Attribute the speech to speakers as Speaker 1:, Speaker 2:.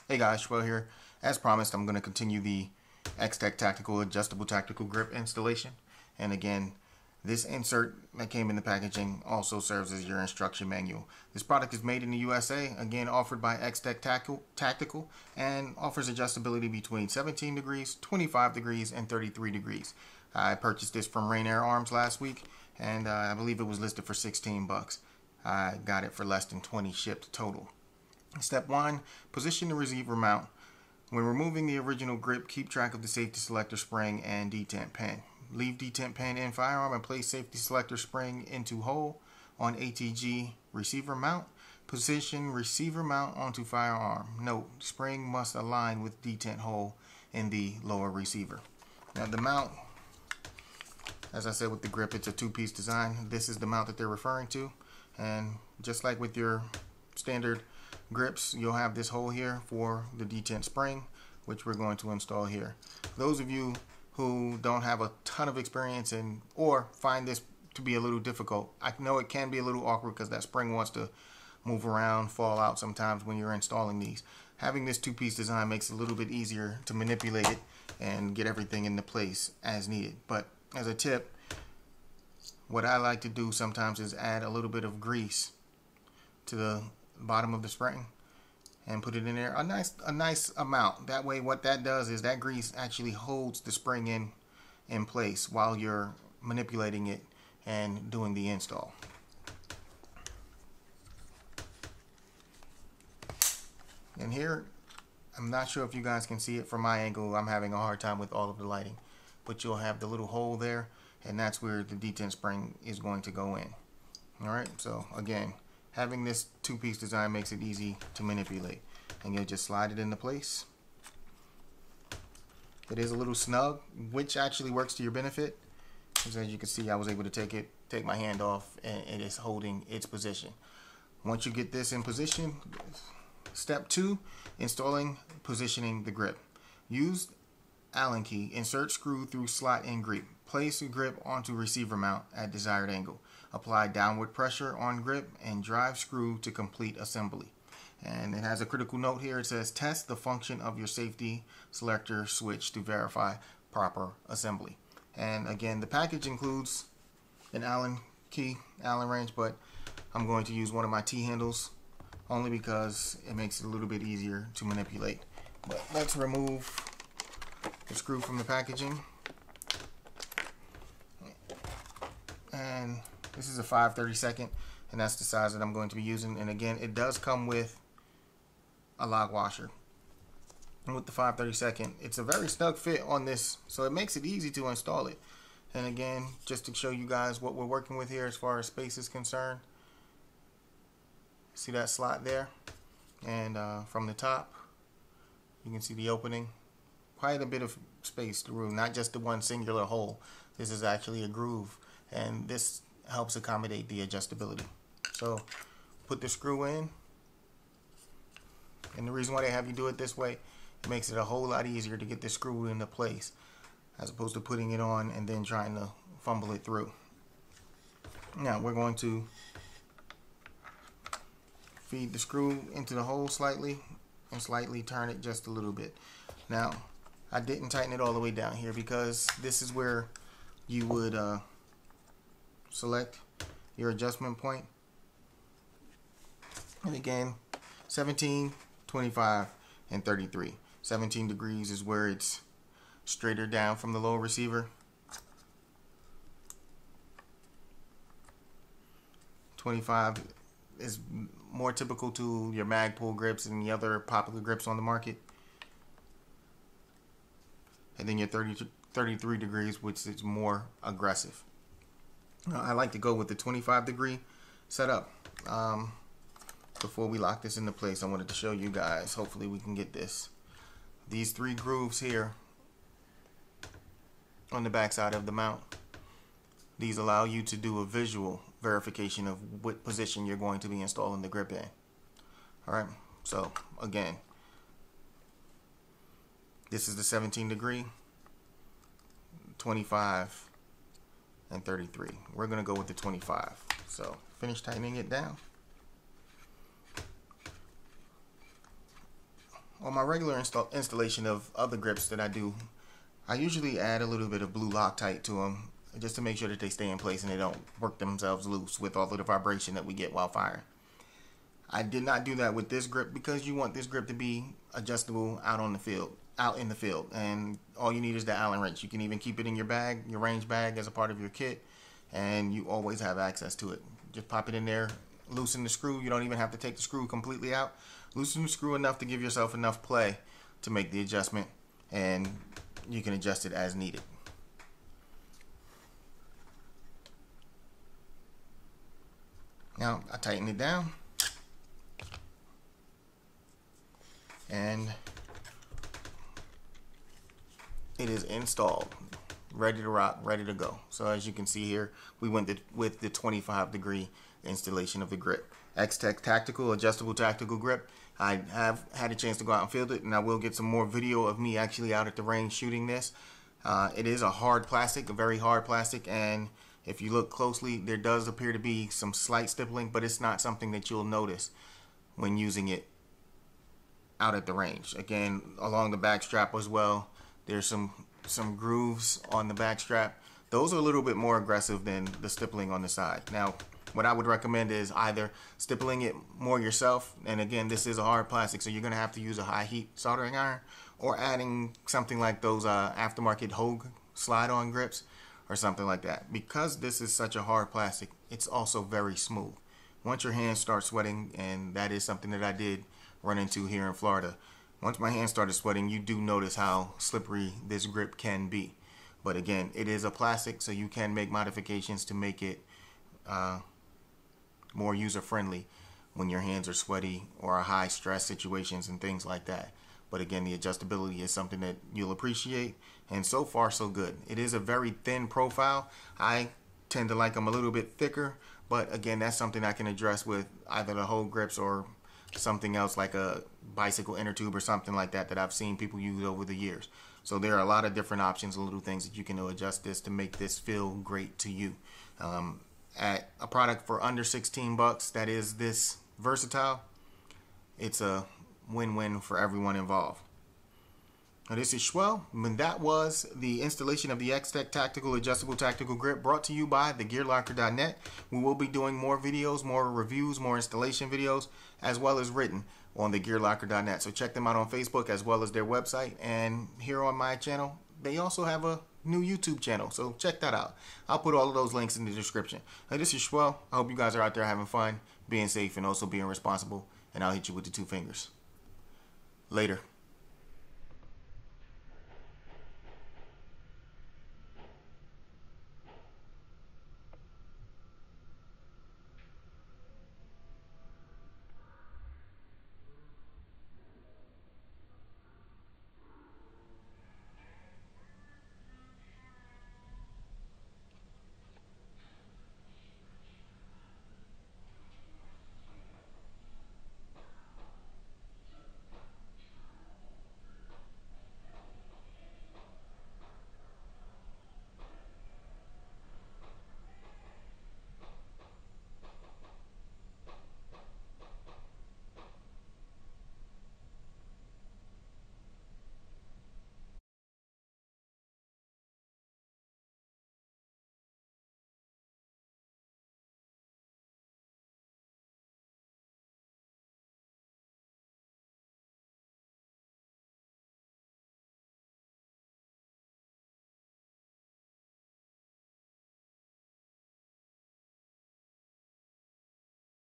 Speaker 1: Hey guys, Schwell here. As promised, I'm going to continue the XTech Tactical Adjustable Tactical Grip installation. And again, this insert that came in the packaging also serves as your instruction manual. This product is made in the USA, again offered by XTech Tactical, and offers adjustability between 17 degrees, 25 degrees, and 33 degrees. I purchased this from Rainier Arms last week, and I believe it was listed for 16 bucks. I got it for less than 20 shipped total. Step 1. Position the receiver mount. When removing the original grip, keep track of the safety selector spring and detent pin. Leave detent pin in firearm and place safety selector spring into hole on ATG receiver mount. Position receiver mount onto firearm. Note, spring must align with detent hole in the lower receiver. Now the mount, as I said with the grip, it's a two-piece design. This is the mount that they're referring to. And just like with your standard grips, you'll have this hole here for the detent spring, which we're going to install here. Those of you who don't have a ton of experience in or find this to be a little difficult, I know it can be a little awkward because that spring wants to move around, fall out sometimes when you're installing these. Having this two-piece design makes it a little bit easier to manipulate it and get everything into place as needed. But as a tip, what I like to do sometimes is add a little bit of grease to the bottom of the spring and put it in there, a nice amount. That way what that does is that grease actually holds the spring in place while you're manipulating it and doing the install. And here, I'm not sure if you guys can see it from my angle. I'm having a hard time with all of the lighting, but you'll have the little hole there, and that's where the detent spring is going to go in. Alright, so again, having this two-piece design makes it easy to manipulate, and you'll just slide it into place. It is a little snug, which actually works to your benefit, because as you can see, I was able to take my hand off, and it is holding its position. Once you get this in position, step 2, positioning the grip. Use Allen key, insert screw through slot in grip. Place the grip onto receiver mount at desired angle. Apply downward pressure on grip and drive screw to complete assembly. And it has a critical note here. It says test the function of your safety selector switch to verify proper assembly. And again, the package includes an Allen key, Allen wrench, but I'm going to use one of my T-handles only because it makes it a little bit easier to manipulate. But let's remove the screw from the packaging. And this is a 5/32, and that's the size that I'm going to be using. And again, it does come with a lock washer. And with the 5/32, it's a very snug fit on this, so it makes it easy to install it. And again, just to show you guys what we're working with here as far as space is concerned, see that slot there? And from the top, you can see the opening. Quite a bit of space through, not just the one singular hole. This is actually a groove, and this helps accommodate the adjustability. So put the screw in, and the reason why they have you do it this way, it makes it a whole lot easier to get the screw into place as opposed to putting it on and then trying to fumble it through. Now we're going to feed the screw into the hole slightly and slightly turn it just a little bit. Now I didn't tighten it all the way down here because this is where you would select your adjustment point. And again, 17, 25, and 33. 17 degrees is where it's straighter down from the lower receiver. 25 is more typical to your Magpul grips and the other popular grips on the market. And then your 33 degrees, which is more aggressive. I like to go with the 25 degree setup. Before we lock this into place, I wanted to show you guys, hopefully we can get this. These 3 grooves here on the back side of the mount, these allow you to do a visual verification of what position you're going to be installing the grip in. Alright, so again, this is the 17 degree, 25, and 33. We're going to go with the 25. So finish tightening it down. on my regular installation of other grips that I do, I usually add a little bit of blue Loctite to them just to make sure that they stay in place and they don't work themselves loose with all of the vibration that we get while firing. I did not do that with this grip because you want this grip to be adjustable out in the field, and all you need is the Allen wrench. You can even keep it in your bag, your range bag, as a part of your kit, and you always have access to it. Just pop it in there, loosen the screw. You don't even have to take the screw completely out. Loosen the screw enough to give yourself enough play to make the adjustment, and you can adjust it as needed. Now I tighten it down, and it is installed, ready to rock, ready to go. So as you can see here, we went with the 25-degree installation of the grip. XTech Tactical Adjustable Tactical Grip. I have had a chance to go out and field it, and I will get some more video of me actually out at the range shooting this. It is a hard plastic, a very hard plastic, and if you look closely, there does appear to be some slight stippling, but it's not something that you'll notice when using it out at the range. Again, along the back strap as well, there's some grooves on the back strap. Those are a little bit more aggressive than the stippling on the side. Now, what I would recommend is either stippling it more yourself, and again, this is a hard plastic, so you're going to have to use a high heat soldering iron, or adding something like those aftermarket Hogue slide-on grips or something like that. Because this is such a hard plastic, it's also very smooth. Once your hands start sweating, and that is something that I did run into here in Florida, once my hands started sweating, you do notice how slippery this grip can be. But again, it is a plastic, so you can make modifications to make it more user-friendly when your hands are sweaty or are high stress situations and things like that. But again, the adjustability is something that you'll appreciate, and so far so good. It is a very thin profile. I tend to like them a little bit thicker, but again, that's something I can address with either the Hogue grips or something else like a bicycle inner tube or something like that I've seen people use over the years. So there are a lot of different options and little things that you can do adjust this to make this feel great to you. At a product for under 16 bucks that is this versatile, it's a win-win for everyone involved. Now, this is Schwell, and that was the installation of the XTech Tactical Adjustable Tactical Grip, brought to you by TheGearLocker.net. We will be doing more videos, more reviews, more installation videos, as well as written on TheGearLocker.net. So check them out on Facebook as well as their website. And here on my channel, they also have a new YouTube channel, so check that out. I'll put all of those links in the description. Now, this is Schwell. I hope you guys are out there having fun, being safe, and also being responsible. And I'll hit you with the 2 fingers. Later.